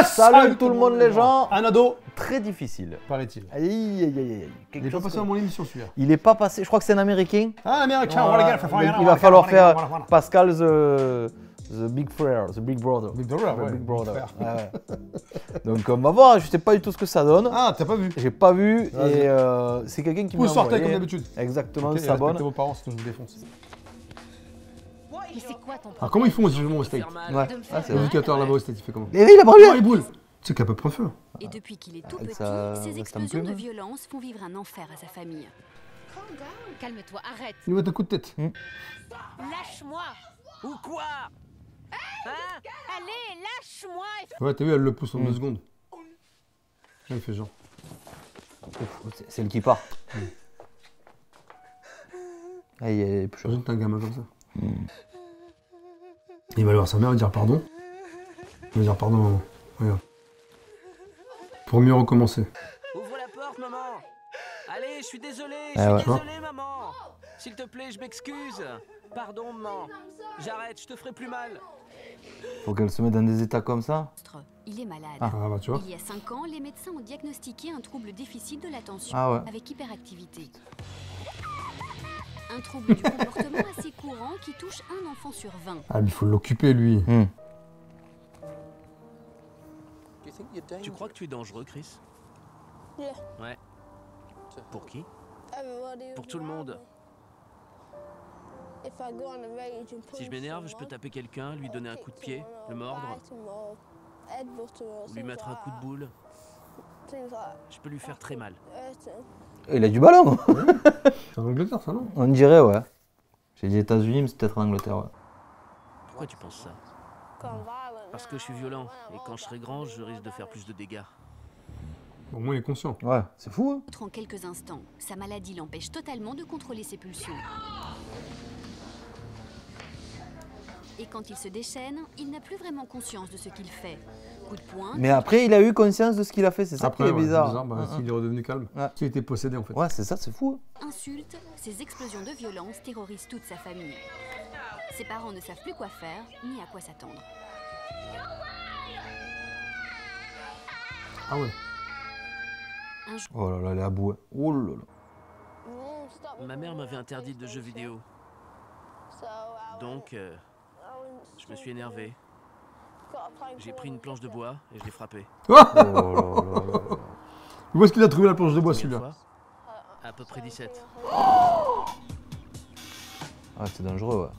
Salut tout le monde les gens. Un ado. Très difficile. Paraît-il. Aïe, aïe, aïe, aïe. Il est pas passé dans mon émission celui-là. Il est pas passé, je crois que c'est un américain. Ah, américain, Voilà. Il va falloir faire Pascal the Big Frère, the Big Brother. Big Brother, ouais. Big Brother. Ouais. Donc on va voir, je sais pas du tout ce que ça donne. Ah, t'as pas vu? J'ai pas vu et c'est quelqu'un qui m'a Vous sortez envoyé. comme d'habitude. Exactement, Ok, ça bonne. respectez vos parents, sinon je vous défonce. Mais c'est quoi ton problème? Alors comment ils font justement au state? Ouais. Ah, c'est vrai. L'éducateur là-bas au state, il fait comment? Et oui, il a pas Oh, les boules. C'est qu'à peu près feu. Et depuis qu'il est tout Avec petit, sa ces veste en explosions de plume. violence font vivre un enfer à sa famille. Calme-toi, arrête. Il nous met un coup de tête. Lâche-moi. Ou quoi? Allez, lâche-moi. Ouais, t'as vu, elle le pousse en 2 secondes. Là, il fait genre. C'est le qui part. Ah, il est plus chaud. Imagine t'as un gamin comme ça. Il va aller voir sa mère et dire pardon. Il va dire pardon maman. Regarde. Pour mieux recommencer. Ouvre la porte, maman. Allez, je suis désolé, Ah ouais. désolé, maman. S'il te plaît, je m'excuse. Pardon, maman. J'arrête, je te ferai plus mal. Faut qu'elle se mette dans des états comme ça. Il est malade. Ah bah tu vois. Il y a 5 ans, les médecins ont diagnostiqué un trouble déficit de l'attention Ah ouais. avec hyperactivité. Un trouble du comportement assez courant qui touche un enfant sur 20. Ah mais il faut l'occuper lui. Tu crois que tu es dangereux, Chris? Ouais. Pour qui? Pour tout le monde. Si je m'énerve, je peux taper quelqu'un, lui donner un coup de pied, le mordre, ou lui mettre un coup de boule. Je peux lui faire très mal. Il a du ballon. C'est en Angleterre ça non? On dirait, ouais. J'ai dit États-Unis, mais c'est peut-être en Angleterre, ouais. Pourquoi tu penses ça? Parce que je suis violent, et quand je serai grand, je risque de faire plus de dégâts. Au moins il est conscient. Ouais, c'est fou, hein. En quelques instants, sa maladie l'empêche totalement de contrôler ses pulsions. Et quand il se déchaîne, il n'a plus vraiment conscience de ce qu'il fait. Coup de poing. Mais après, il a eu conscience de ce qu'il a fait, c'est ça qui est ouais, bizarre. bah, s'il est redevenu calme. Ouais. S'il était possédé en fait. Ouais, c'est ça, c'est fou. Hein. Insultes, ces explosions de violence terrorisent toute sa famille. Ses parents ne savent plus quoi faire, ni à quoi s'attendre. Ah ouais. Oh là là, elle est à bout. Oh là là. Ma mère m'avait interdit de jeux vidéo. Donc, je me suis énervé. J'ai pris une planche de bois et je l'ai frappé. Oh Oh là là là. Où est-ce qu'il a trouvé la planche de bois Combien de celui-là? fois? À peu près 17. Ah, c'est dangereux, ouais.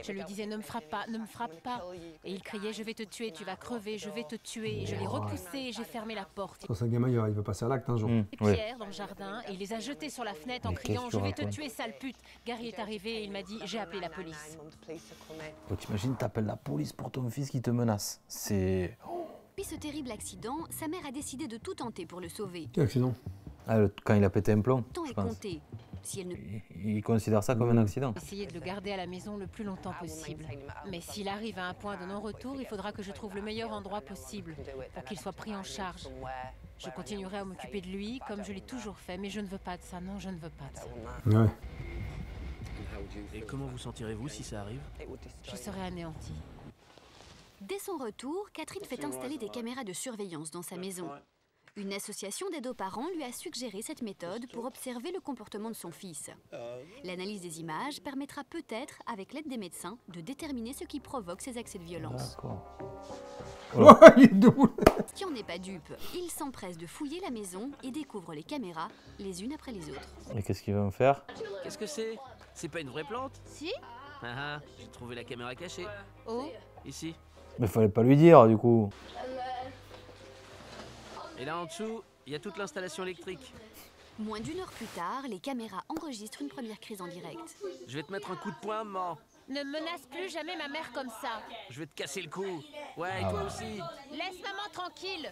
Je lui disais ne me frappe pas, ne me frappe pas. Et il criait je vais te tuer, tu vas crever, je vais te tuer. Et je l'ai repoussé et j'ai fermé la porte. Ça, c'est un gamin, il va passer à l'acte un jour. Des Oui. pierres dans le jardin et il les a jetées sur la fenêtre en Mais criant qu'est-ce que je vais tu te racontes? tuer sale pute. Gary est arrivé et il m'a dit j'ai appelé la police. Oh, t'imagines, t'appelles la police pour ton fils qui te menace. C'est... Depuis ce terrible accident, sa mère a décidé de tout tenter pour le sauver. Quel accident? Ah, quand il a pété un plomb, Le temps je est pense. compté. Si elle ne Il considère ça comme un accident. Essayer de le garder à la maison le plus longtemps possible. Mais s'il arrive à un point de non-retour, il faudra que je trouve le meilleur endroit possible pour qu'il soit pris en charge. Je continuerai à m'occuper de lui comme je l'ai toujours fait, mais je ne veux pas de ça, non, je ne veux pas de ça. Ouais. Et comment vous sentirez-vous si ça arrive? Je serai anéantie. Dès son retour, Catherine fait installer des caméras de surveillance dans sa maison. Une association d'aide aux parents lui a suggéré cette méthode pour observer le comportement de son fils. L'analyse des images permettra peut-être, avec l'aide des médecins, de déterminer ce qui provoque ces accès de violence. D'accord. Ouais, il est debout. Qui en n'est pas dupe, il s'empresse de fouiller la maison et découvre les caméras, les unes après les autres. Et qu'est-ce qu'il va me faire? Qu'est-ce que c'est? C'est pas une vraie plante? Si? Ah ah, j'ai trouvé la caméra cachée. Oh? Ici. Mais fallait pas lui dire, du coup. Et là en dessous, il y a toute l'installation électrique. Moins d'une heure plus tard, les caméras enregistrent une première crise en direct. Je vais te mettre un coup de poing, maman. Ne menace plus jamais ma mère comme ça. Je vais te casser le cou. Ouais, et toi aussi. Laisse maman tranquille.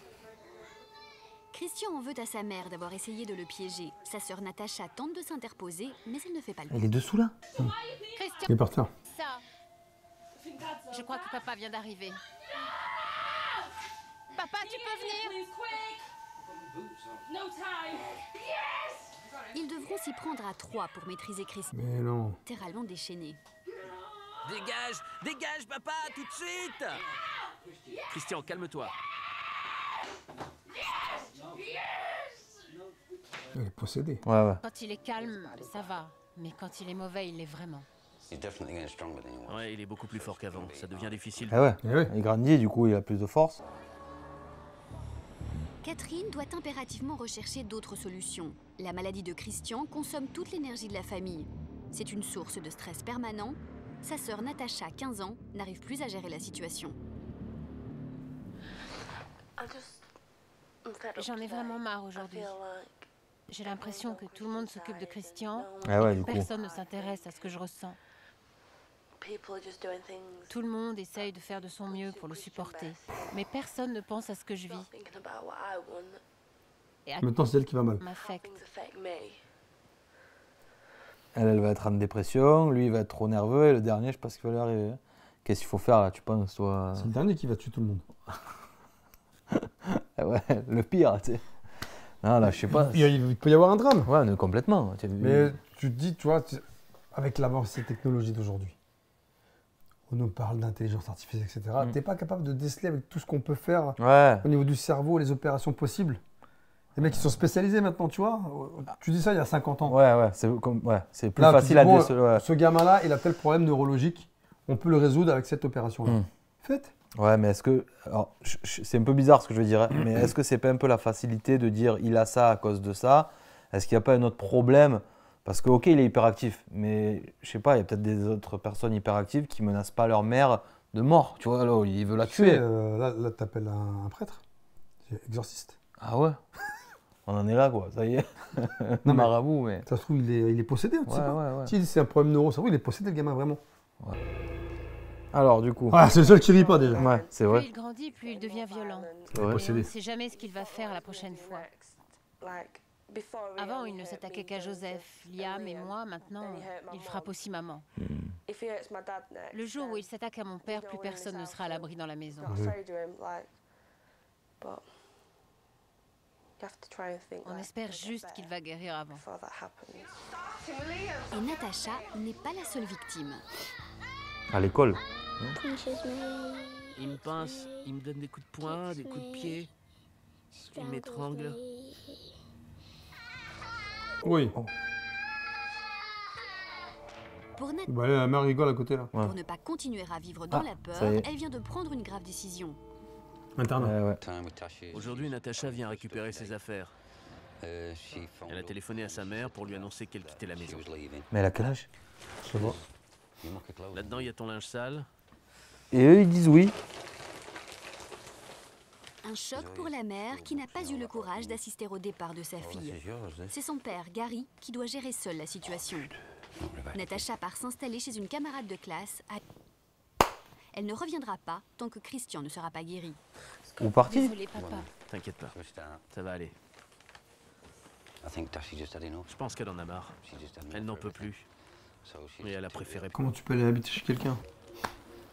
Christian en veut à sa mère d'avoir essayé de le piéger. Sa sœur Natacha tente de s'interposer, mais elle ne fait pas le coup. Il est dessous, là? Christian, Il est par terre. ça. Je crois que papa vient d'arriver. Papa, tu peux venir? Ils devront s'y prendre à 3 pour maîtriser Christian, Mais non. littéralement déchaîné. Dégage, dégage, papa, tout de suite. Christian, calme-toi. Il est possédé. Ouais, ouais. Quand il est calme, ça va. Mais quand il est mauvais, il l'est vraiment. Ouais, il est beaucoup plus fort qu'avant. Ça devient difficile. Ah ouais. Eh ouais. Il grandit, du coup, il a plus de force. Catherine doit impérativement rechercher d'autres solutions. La maladie de Christian consomme toute l'énergie de la famille. C'est une source de stress permanent. Sa sœur Natacha, 15 ans, n'arrive plus à gérer la situation. J'en ai vraiment marre aujourd'hui. J'ai l'impression que tout le monde s'occupe de Christian Ah ouais, et du que coup. personne ne s'intéresse à ce que je ressens. Tout le monde essaye de faire de son mieux pour le supporter, mais personne ne pense à ce que je vis. Et à Maintenant, c'est elle qui va mal. m'affecte. Elle va être en dépression, lui, il va être trop nerveux, et le dernier, je sais pas ce qu'il va lui arriver. Qu'est-ce qu'il faut faire, là, tu penses, toi? C'est le dernier qui va tuer tout le monde. Ah ouais, le pire, tu sais. Non, là, je sais pas. Il peut y avoir un drame. Ouais, mais complètement. Mais tu te dis, tu vois, avec l'avancée des technologies d'aujourd'hui, on nous parle d'intelligence artificielle, etc. T'es pas capable de déceler avec tout ce qu'on peut faire Ouais. au niveau du cerveau, les opérations possibles. Les mecs qui sont spécialisés maintenant, tu vois. Tu dis ça il y a 50 ans. Ouais, c'est plus Là, tu facile dis, à bon, déceler. Ouais. Ce gamin-là, il a tel problème neurologique, on peut le résoudre avec cette opération-là. Faites. Ouais, mais est-ce que. Alors, c'est un peu bizarre ce que je veux dire, hein, mais est-ce que c'est pas un peu la facilité de dire il a ça à cause de ça? Est-ce qu'il n'y a pas un autre problème? Parce que, ok, il est hyperactif, mais je sais pas, il y a peut-être des autres personnes hyperactives qui menacent pas leur mère de mort. Tu vois, là, il veut la tuer. Là t'appelles un prêtre, exorciste. Ah ouais? On en est là, quoi, ça y est. Non, mais- Marabout, mais. Ça se trouve, il est possédé, on ne sait pas. Ouais. Si c'est un problème neuro, ça se trouve, il est possédé, le gamin, vraiment. Alors, du coup. Ah, c'est le seul qui rit pas déjà. Ouais, c'est Plus vrai. il grandit, plus il devient violent. C'est vrai. Et on Possédé. ne sait jamais ce qu'il va faire la prochaine fois. Avant, il ne s'attaquait qu'à Joseph, Liam et moi. Maintenant, il frappe aussi maman. Le jour où il s'attaque à mon père, plus personne ne sera à l'abri dans la maison. On espère juste qu'il va guérir avant. Et Natacha n'est pas la seule victime. À l'école. Il me pince, il me donne des coups de poing, des coups de pied. Il m'étrangle. Oui. Pour, Nat- Bah, la mère rigole à côté, là. Ouais. pour ne pas continuer à vivre dans la peur, ça y est. elle vient de prendre une grave décision. Internat. Ouais. Aujourd'hui, Natacha vient récupérer ses affaires. Elle a téléphoné à sa mère pour lui annoncer qu'elle quittait la maison. Mais elle a quel âge? Je sais pas. Là-dedans, il y a ton linge sale. Et eux, ils disent oui. Un choc pour la mère qui n'a pas eu le courage d'assister au départ de sa fille. C'est son père, Gary, qui doit gérer seul la situation. Natacha part s'installer chez une camarade de classe. Elle ne reviendra pas tant que Christian ne sera pas guéri. Ou parti. Désolé, papa. T'inquiète pas, ça va aller. Je pense qu'elle en a marre. Elle n'en peut plus. Et elle a préféré... Comment tu peux aller habiter chez quelqu'un?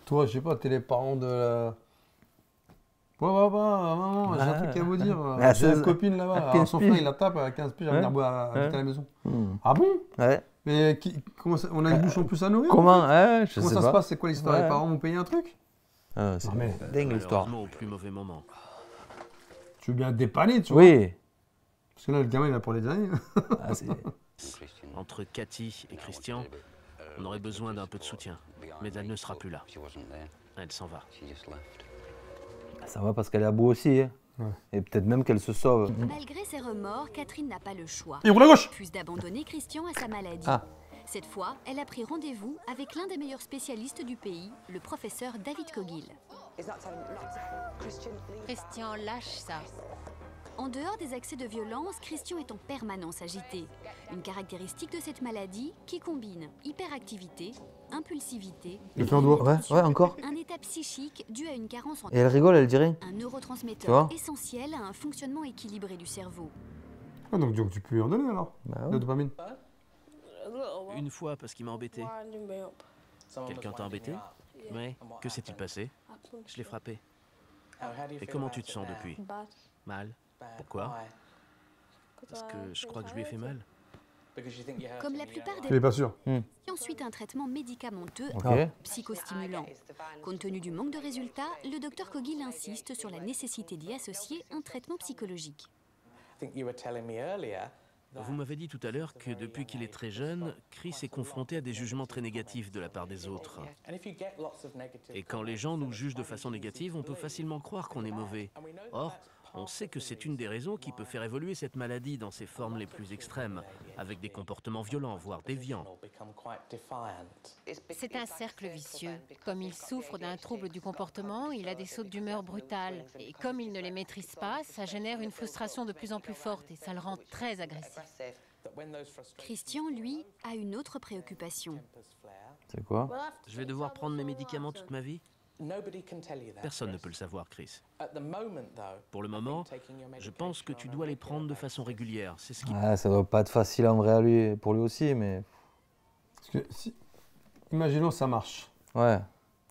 Toi, je sais pas, t'es les parents de la... Ouais, maman, j'ai un truc à vous dire. À J'ai une 16 copine là-bas. à Alors, 15 son piges. frère, il la tape à 15 piges, elle va venir habiter à la maison. Ah bon? Ouais. Mais comment ça, on a une bouche en plus à nourrir? Comment? Ouais, je Comment sais ça pas. se passe? C'est quoi l'histoire? Ouais. Les parents m'ont payé un truc? Ah, c'est Non, mais- dingue l'histoire. Malheureusement, au plus mauvais moment. Tu veux bien te dépanner, tu vois? Oui. Parce que là, le gamin, il a pour les années. Ah, c'est- Entre Cathy et Christian, on aurait besoin d'un peu de soutien. Mais elle ne sera plus là. Elle s'en va. Ça va parce qu'elle est à bout aussi. Hein. Ouais. Et peut-être même qu'elle se sauve. Malgré ses remords, Catherine n'a pas le choix. Et roule à gauche! Refuse d'abandonner Christian à sa maladie. Ah. Cette fois, elle a pris rendez-vous avec l'un des meilleurs spécialistes du pays, le professeur David Cogill. Christian, lâche ça. En dehors des accès de violence, Christian est en permanence agité. Une caractéristique de cette maladie qui combine hyperactivité, impulsivité, Il fait un doigt. Ouais, encore. un état psychique dû à une carence en Et elle rigole, elle dit rien. un Tu neurotransmetteur vois essentiel à un fonctionnement équilibré du cerveau. Ah, donc tu peux lui en donner alors? Bah La ouais. dopamine. Une fois parce qu'il m'a embêté. Quelqu'un t'a embêté? Ouais. Que s'est-il passé? Je l'ai frappé. Et comment tu te sens depuis? Mal. Pourquoi? Parce que je crois que je lui ai fait mal. Comme la plupart Tu des n'es pas sûr? patients suit un traitement médicamenteux Ok. psychostimulant. Compte tenu du manque de résultats, le docteur Cogill insiste sur la nécessité d'y associer un traitement psychologique. Vous m'avez dit tout à l'heure que depuis qu'il est très jeune, Chris est confronté à des jugements très négatifs de la part des autres. Et quand les gens nous jugent de façon négative, on peut facilement croire qu'on est mauvais. Or, on sait que c'est une des raisons qui peut faire évoluer cette maladie dans ses formes les plus extrêmes, avec des comportements violents, voire déviants. C'est un cercle vicieux. Comme il souffre d'un trouble du comportement, il a des sautes d'humeur brutales. Et comme il ne les maîtrise pas, ça génère une frustration de plus en plus forte et ça le rend très agressif. Christian, lui, a une autre préoccupation. C'est quoi? Je vais devoir prendre mes médicaments toute ma vie? Personne ne peut le savoir, Chris. Pour le moment, je pense que tu dois les prendre de façon régulière. C'est ce qui... Ouais, ça doit pas être facile en vrai à lui, pour lui aussi, mais... Parce que si... Imaginons ça marche. Ouais.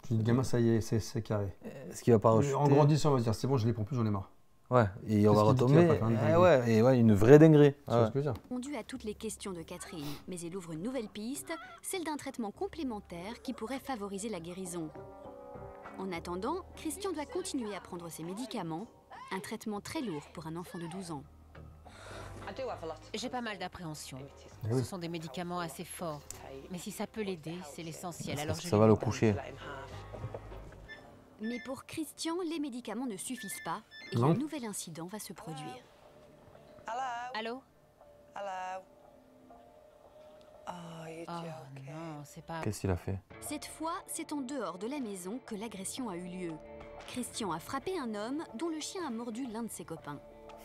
Je dis, le gamin, ça y est, c'est carré. Est-ce qu'il va pas rejeter? En grandissant, on va se dire, c'est bon, je les prends plus, j'en ai marre. Ouais, et on va Qu'est-ce qu'il dit qu'il retomber. va pas faire une dinguerie? Ouais, et ouais, une vraie dinguerie. Tu vois Ouais. ce que je veux dire? Répondu à toutes les questions de Catherine, mais il ouvre une nouvelle piste, celle d'un traitement complémentaire qui pourrait favoriser la guérison. En attendant, Christian doit continuer à prendre ses médicaments, un traitement très lourd pour un enfant de 12 ans. J'ai pas mal d'appréhension. Eh oui. Ce sont des médicaments assez forts. Mais si ça peut l'aider, c'est l'essentiel. Alors je Ça les va le donne. coucher. Mais pour Christian, les médicaments ne suffisent pas et Non. un nouvel incident va se produire. Allô? Oh non, c'est pas... Qu'est-ce qu'il a fait? Cette fois, c'est en dehors de la maison que l'agression a eu lieu. Christian a frappé un homme dont le chien a mordu l'un de ses copains.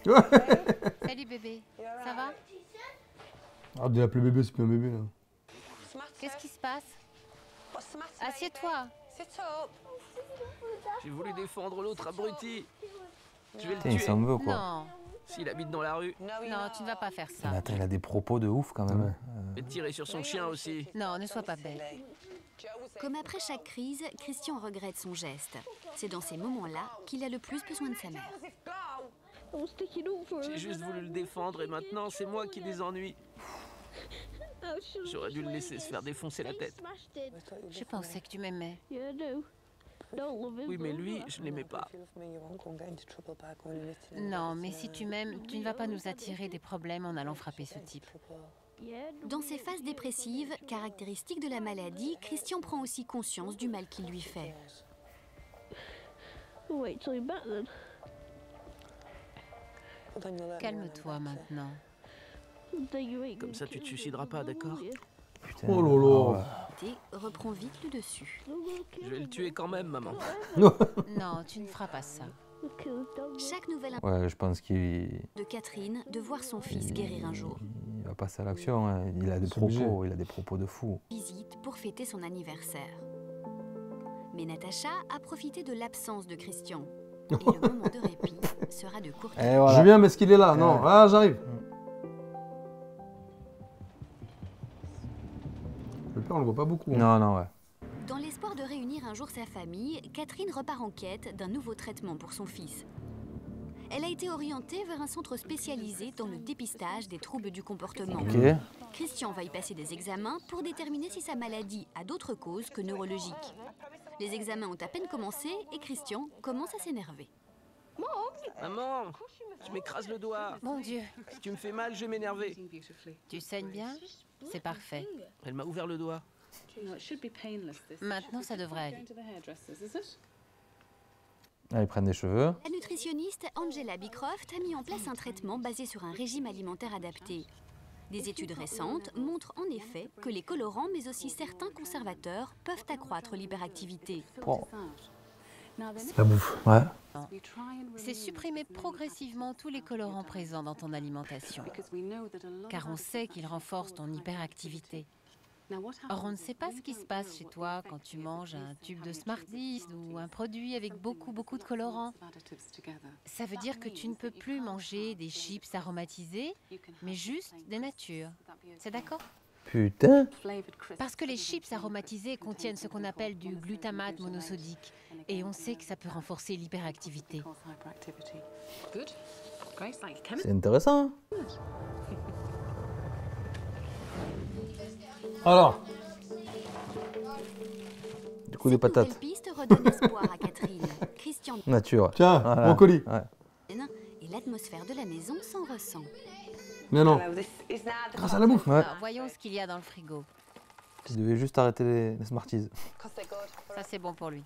Salut bébé, ça va? Ah, de l'appeler bébé, c'est plus un bébé, là. Qu'est-ce qui se passe? Assieds-toi. J'ai voulu défendre l'autre abruti. Je vais le Putain, il tuer. s'en veut, quoi. Non, S'il habite dans la rue, non, tu ne vas pas faire ça. Mais attends, il a des propos de ouf, quand même. et tirer sur son chien aussi. Non, ne sois pas bête. Comme après chaque crise, Christian regrette son geste. C'est dans ces moments-là qu'il a le plus besoin de sa mère. J'ai juste voulu le défendre et maintenant c'est moi qui les ennuie. J'aurais dû le laisser se faire défoncer la tête. Je pensais que tu m'aimais. Oui, mais lui, je l'aimais pas. Non, mais si tu m'aimes, tu ne vas pas nous attirer des problèmes en allant frapper ce type. Dans ces phases dépressives, caractéristiques de la maladie, Christian prend aussi conscience du mal qu'il lui fait. Calme-toi maintenant. Comme ça, tu te suicideras pas, d'accord? Putain. Oh là là. T reprend vite le dessus. Je vais le tuer quand même, maman. Non, tu ne feras pas ça. Chaque nouvelle Ouais, je pense qu'il de Catherine de voir son fils guérir un jour. il va passer à l'action. Hein. Il a des C'est obligé. propos, il a des propos de fou. Visite pour fêter son anniversaire. Mais Natacha a profité de l'absence de Christian. Et le moment de répit sera de courte Et durée. voilà. Je viens, mais est-ce qu'il est là? Non. Ah, j'arrive. Le père, on le voit pas beaucoup. Hein. Non, non, ouais. Dans l'espoir de réunir un jour sa famille, Catherine repart en quête d'un nouveau traitement pour son fils. Elle a été orientée vers un centre spécialisé dans le dépistage des troubles du comportement. Ok. Christian va y passer des examens pour déterminer si sa maladie a d'autres causes que neurologiques. Les examens ont à peine commencé et Christian commence à s'énerver. Maman, je m'écrase le doigt. Mon Dieu, Si tu me fais mal, je vais m'énerver. tu saignes bien? C'est parfait. Elle m'a ouvert le doigt. Maintenant, ça devrait aller. Ah, ils prennent des cheveux. La nutritionniste Angela Beecroft a mis en place un traitement basé sur un régime alimentaire adapté. Des études récentes montrent en effet que les colorants, mais aussi certains conservateurs, peuvent accroître l'hyperactivité. Oh. La bouffe. Ouais. C'est supprimer progressivement tous les colorants présents dans ton alimentation. Car on sait qu'ils renforcent ton hyperactivité. Or, on ne sait pas ce qui se passe chez toi quand tu manges un tube de Smarties ou un produit avec beaucoup de colorants. Ça veut dire que tu ne peux plus manger des chips aromatisés, mais juste des natures. C'est d'accord? Putain. Parce que les chips aromatisés contiennent ce qu'on appelle du glutamate monosodique. Et on sait que ça peut renforcer l'hyperactivité. C'est intéressant. Hein. Alors, Du coup, des patates. Cette nouvelle piste redonne espoir à Catherine. Christian Nature. tiens, Voilà. mon colis. Ouais. et l'atmosphère de la maison s'en ressent. Mais non, grâce à la bouffe. Ouais. Alors, voyons ce qu'il y a dans le frigo. Tu devais juste arrêter les Smarties. Ça, c'est bon pour lui.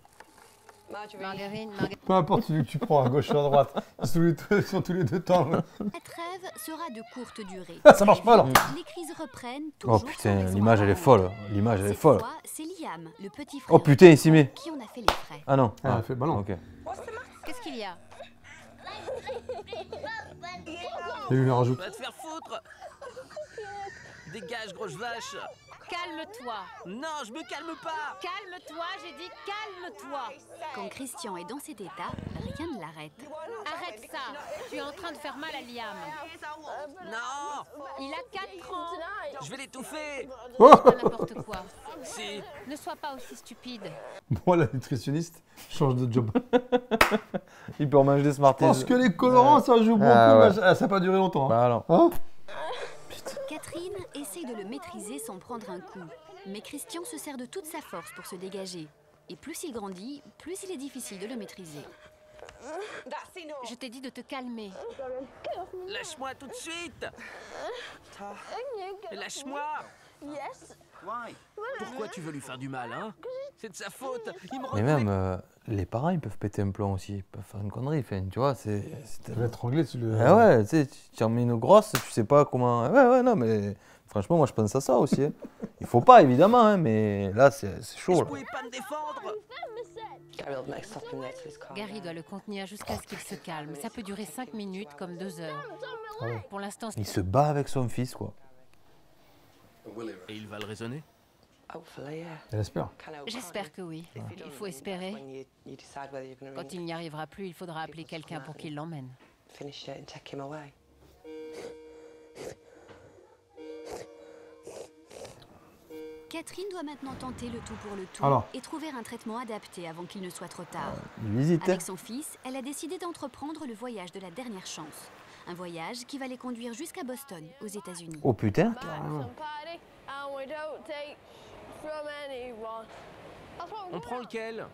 Margarine, Peu importe celui que tu prends, à gauche ou à droite. Ils sont tous les deux temps. La trêve sera de courte durée. Ah, ça marche pas, alors. Les crises reprennent Oh toujours sans putain, raison l'image elle est apparente. folle. L'image elle est Cette folle. fois, c'est Liam, le petit frère Oh putain, il s'y met. qui en a fait les frais. Ah non. Ah, elle fait ballon. Ok. qu'est-ce qu'il y a? Il y a eu une rajoute. Va te faire foutre. Dégage, grosse vache. Calme-toi. Non, je me calme pas. Calme-toi, j'ai dit calme-toi. Quand Christian est dans cet état, rien ne l'arrête. Arrête ça. Tu es en train de faire mal à Liam. Non, Il a 4 ans. je vais l'étouffer. Oh Pas n'importe quoi. Si. Ne sois pas aussi stupide. Moi, la nutritionniste, change de job. Il peut en manger des Smarties. Parce que les colorants, ça joue beaucoup, Ah, mais ça n'a pas duré longtemps. Hein. Bah alors. Hein Catherine essaye de le maîtriser sans prendre un coup. Mais Christian se sert de toute sa force pour se dégager. Et plus il grandit, plus il est difficile de le maîtriser. Je t'ai dit de te calmer. Lâche-moi tout de suite. Lâche-moi. Pourquoi tu veux lui faire du mal, hein? C'est de sa faute. Il me Mais reconnaît. même les parents ils peuvent péter un plomb aussi. Ils peuvent faire une connerie. Enfin, tu vois, c'est. Tu vas être anglais, tu le. Ah ouais, tu sais, tu en mets une grosse, tu sais pas comment. Ouais, non, mais franchement, moi je pense à ça aussi. Hein. Il faut pas évidemment, hein, mais là c'est chaud. Je Là. pouvais pas me défendre. Gary doit le contenir jusqu'à ce qu'il se calme. Ça peut durer 5 minutes comme 2 heures. Pour l'instant, Il se bat avec son fils, quoi. Et il va le raisonner. Elle espère. j'espère que oui. Il faut espérer. Quand il n'y arrivera plus, il faudra appeler quelqu'un pour qu'il l'emmène. Catherine doit maintenant tenter le tout pour le tout Alors. et trouver un traitement adapté avant qu'il ne soit trop tard. Il visite. Avec son fils, elle a décidé d'entreprendre le voyage de la dernière chance. Un voyage qui va les conduire jusqu'à Boston, aux États-Unis. Oh putain. On prend lequel?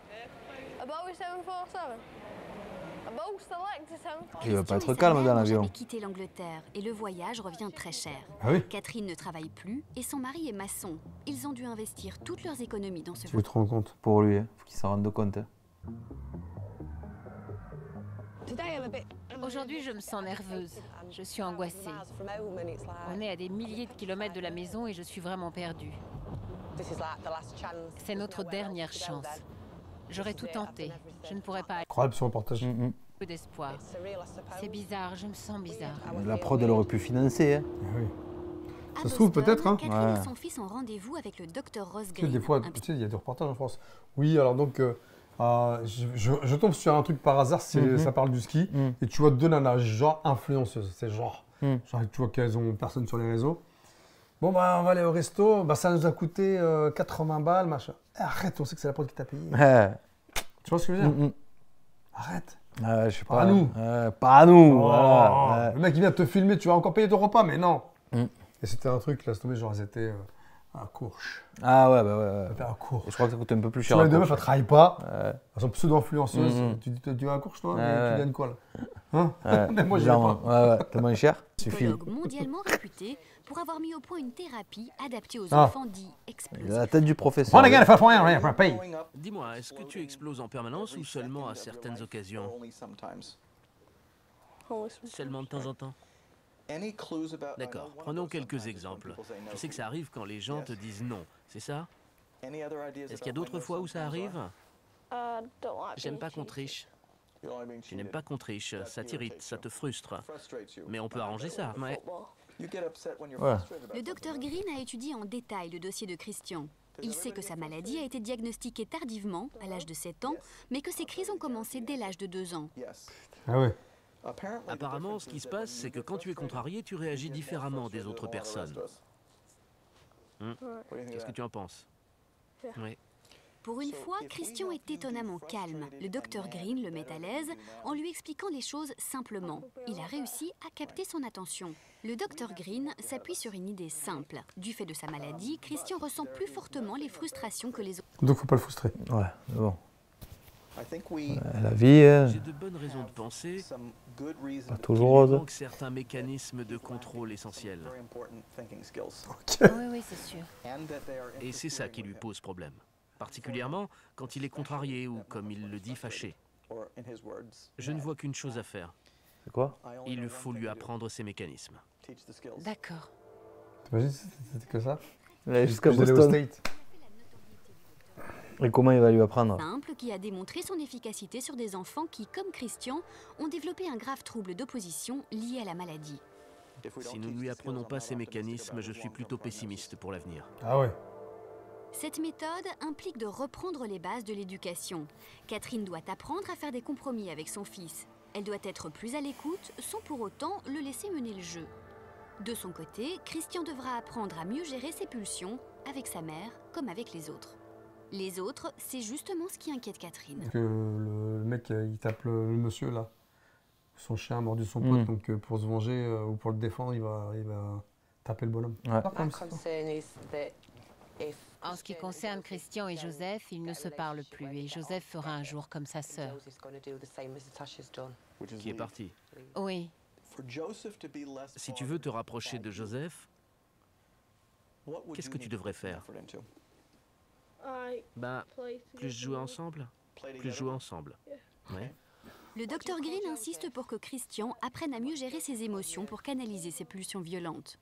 Il va pas Christian être et sa calme mère dans n'ont l'avion. jamais quitté l'Angleterre et le voyage revient très cher. Ah oui. Catherine ne travaille plus et son mari est maçon. Ils ont dû investir toutes leurs économies dans ce Tu voyage. te rends compte. Pour lui, hein. Faut qu'il s'en rende compte. Hein. Aujourd'hui, je me sens nerveuse. Je suis angoissée. On est à des milliers de kilomètres de la maison et je suis vraiment perdue. C'est notre dernière chance. J'aurais tout tenté. Je ne pourrais pas aller. Incroyable ce reportage. Peu d'espoir. C'est bizarre, je me sens bizarre. La prod, elle aurait pu financer. Hein. Ah oui. À Ça se trouve, Boston, peut-être, hein. Catherine Ouais. et son fils ont rendez-vous avec le docteur Ross Tu sais, Green. des fois, un tu sais, il y a des reportages en France. Oui, alors donc, je tombe sur un truc par hasard, ça parle du ski, et tu vois deux nanas, genre influenceuses, c'est genre, genre, tu vois qu'elles ont personne sur les réseaux. Bon, bah, on va aller au resto, bah, ça nous a coûté 80 balles, machin. Eh, arrête, on sait que c'est la prod qui t'a payé. Ouais. Tu vois ce que je veux dire? Arrête. Je sais Pas pas. à nous. Pas à nous. Oh, voilà, ouais. Le mec, il vient te filmer, tu vas encore payer ton repas, mais non. Mm. Et c'était un truc, là, c'est tombé, genre, elles étaient à Courche. Ah ouais, bah ouais. Elles étaient à Courche. Et je crois que ça coûte un peu plus Tu cher. vois, à les deux meufs, Courche. elles travaillent pas. Ouais. Elles sont pseudo-influenceuses. Mhm. Tu vas à Courche, toi, mais Ouais. tu gagnes quoi, là? Hein? Ouais. Mais moi, j'y vais Genre, pas. ouais, t'es moins cher. Suffit. Psychologue mondialement réputé pour avoir mis au point une thérapie adaptée aux Ah. enfants dits Il a explosifs. la tête du professeur. Prends les gars, faut rien, paye. Dis-moi, est-ce que tu exploses en permanence ou seulement à certaines occasions? Seulement de temps en temps? D'accord, prenons quelques exemples. Je sais que ça arrive quand les gens te disent non, c'est ça? Est-ce qu'il y a d'autres fois où ça arrive? J'aime pas qu'on triche. Tu n'aimes pas qu'on triche, ça t'irrite, ça te frustre. Mais on peut arranger ça, ouais. Ouais. Le docteur Green a étudié en détail le dossier de Christian. Il sait que sa maladie a été diagnostiquée tardivement, à l'âge de 7 ans, mais que ses crises ont commencé dès l'âge de 2 ans. Ah ouais. Apparemment, ce qui se passe, c'est que quand tu es contrarié, tu réagis différemment des autres personnes. Qu'est-ce que tu en penses? Oui. Pour une fois, Christian est étonnamment calme. Le docteur Green le met à l'aise en lui expliquant les choses simplement. Il a réussi à capter son attention. Le docteur Green s'appuie sur une idée simple. Du fait de sa maladie, Christian ressent plus fortement les frustrations que les autres. Donc faut pas le frustrer. Ouais, mais bon. La vie, J'ai de bonnes raisons de penser pas qu'il toujours lui rose. manque certains mécanismes de contrôle essentiels. Oui, oui, c'est sûr. Et c'est ça qui lui pose problème. Particulièrement quand il est contrarié ou, comme il le dit, fâché. Je ne vois qu'une chose à faire. C'est quoi? Il faut lui apprendre ces mécanismes. D'accord. T'imagines si c'était que ça? Jusqu'à J'allais au Boston. State. Et comment il va lui apprendre? Simple qui a démontré son efficacité sur des enfants qui, comme Christian, ont développé un grave trouble d'opposition lié à la maladie. Si nous ne lui apprenons pas ces mécanismes, je suis plutôt pessimiste pour l'avenir. Ah ouais. Cette méthode implique de reprendre les bases de l'éducation. Catherine doit apprendre à faire des compromis avec son fils. Elle doit être plus à l'écoute sans pour autant le laisser mener le jeu. De son côté, Christian devra apprendre à mieux gérer ses pulsions avec sa mère comme avec les autres. Les autres, c'est justement ce qui inquiète Catherine. Que le mec, il tape le monsieur là. Son chien a mordu son pote, donc pour se venger ou pour le défendre, il va taper le bonhomme. Ouais. Pas comme ça. En ce qui concerne Christian et Joseph, ils ne se parlent plus et Joseph fera un jour comme sa sœur. Qui est parti. Oui, Si tu veux te rapprocher de Joseph, qu'est-ce que tu devrais faire? Ben, plus jouer ensemble? Plus jouer ensemble. Ouais. Le docteur Green insiste pour que Christian apprenne à mieux gérer ses émotions pour canaliser ses pulsions violentes.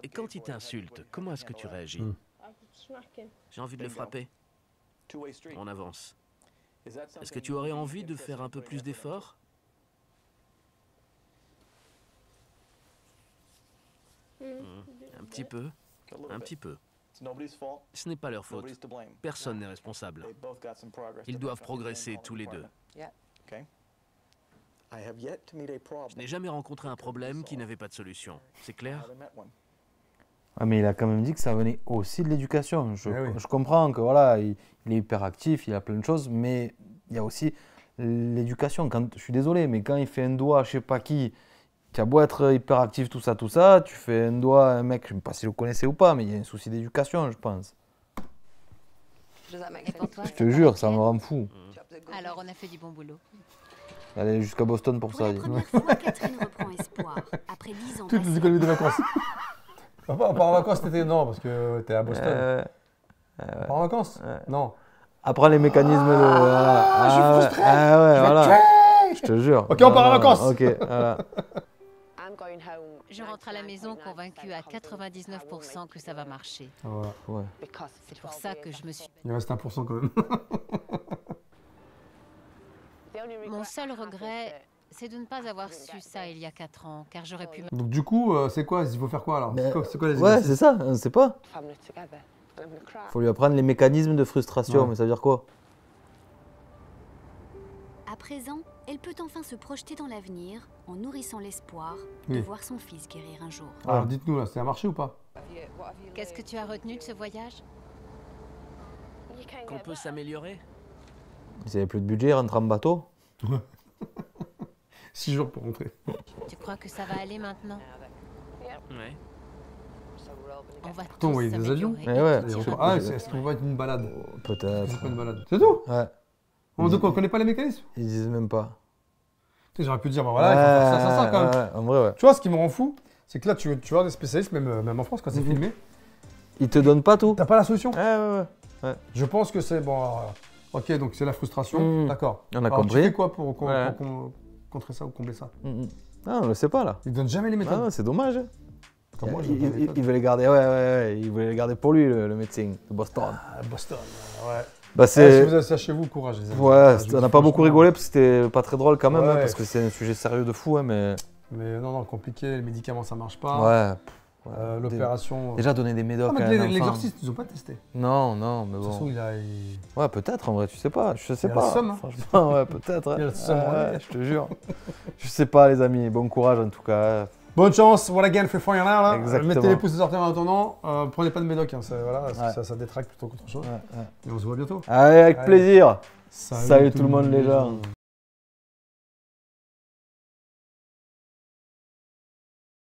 Et quand il t'insulte, comment est-ce que tu réagis? J'ai envie de le frapper. On avance. Est-ce que tu aurais envie de faire un peu plus d'efforts? Un petit peu. Un petit peu. Ce n'est pas leur faute. Personne n'est responsable. Ils doivent progresser tous les deux. Je n'ai jamais rencontré un problème qui n'avait pas de solution. C'est clair? Ah, mais il a quand même dit que ça venait aussi de l'éducation. Eh oui. Je comprends que voilà, il est hyper actif, il a plein de choses, mais il y a aussi l'éducation. Je suis désolé, mais quand il fait un doigt à je sais pas qui, tu as beau être hyper actif, tout ça, tu fais un doigt à un mec, je ne sais pas si vous le connaissez ou pas, mais il y a un souci d'éducation, je pense. et pour toi? Je te jure, ça me rend fou. Alors on a fait du bon boulot. Aller jusqu'à Boston pour Pour ça. la dis. première fois, Catherine reprend espoir. Après 10 ans Toutes les passés économies de vacances. On part en vacances cet été? Non, parce que t'es à Boston. On part en vacances? Non. Apprends les mécanismes de. je suis frustré. Ouais, Je vais voilà. tuer. Je te jure. Ok, on part en vacances. Ok, voilà. Je rentre à la maison convaincue à 99% que ça va marcher. Voilà. Ouais. C'est pour ça que je me suis... Il reste 1% quand même. Mon seul regret, c'est de ne pas avoir su ça il y a 4 ans, car j'aurais pu... Donc du coup, c'est quoi? Il faut faire quoi alors? C'est quoi les Ouais, exercices? c'est ça, on sait pas. Faut lui apprendre les mécanismes de frustration, Ouais. mais ça veut dire quoi? À présent, elle peut enfin se projeter dans l'avenir en nourrissant l'espoir de Oui. voir son fils guérir un jour. Alors dites-nous là, ça a marché ou pas? Qu'est-ce que tu as retenu de ce voyage? Qu'on peut s'améliorer? S'il n'y avait plus de budget, il rentre en bateau. 6 jours pour rentrer. Tu crois que ça va aller maintenant? Ouais. On va Pourtant, on tous voyait des avions. s'améliorer. Eh ouais. Et tu diras- Ah, est-ce qu'on va être une balade? Peut-être. C'est pas une balade. C'est tout? Ouais. Donc on connaît pas les mécanismes? Ils disent même pas. Tu sais, j'aurais pu dire, bah voilà, il faut faire ça quand même. Ouais, en vrai, ouais. Tu vois, ce qui me rend fou, c'est que là, tu vois des spécialistes, même en France, quand c'est filmé, Ils te donnent pas tout. t'as pas la solution. Ouais. Je pense que c'est bon. Ok, donc c'est la frustration, d'accord. On a Alors, compris. Tu fais quoi pour Ouais. contrer ça ou combler ça? Ah, on le sait pas là. Ils donnent jamais les méthodes. Ah, c'est dommage. Hein. Comme moi, je donne pas les méthodes. Il veut les garder. Ouais. Il veut les garder pour lui, le médecin de Boston. Ah, Boston, ouais. Bah, Si c'est. vous avez ça chez vous, courage. Les amis. Ouais, Je on n'a vous pas dis beaucoup franchement. rigolé parce que c'était pas très drôle quand même, hein, Ouais. parce que c'est un sujet sérieux de fou, hein, mais. Mais non, compliqué, les médicaments ça marche pas. Ouais. L'opération. Déjà donner des médocs Ah, mais à un enfant. l'exorciste, ils ont pas testé. Non, mais De toute façon, bon. il Ouais, peut-être en vrai, tu sais pas. Je sais Il a pas. le seum, hein. Franchement, ouais, peut-être. Il a le seum, Ouais, ouais. je te jure. Je sais pas, les amis. Bon courage en tout cas. Bonne chance, what again, fait fort, il y en a là. Exactement. Mettez les pouces sortir en attendant. Prenez pas de médoc, hein, voilà, parce que ça détraque plutôt qu'autre chose. Ouais. Et on se voit bientôt. Allez, avec Allez. plaisir. Salut Salut tout le monde les gens.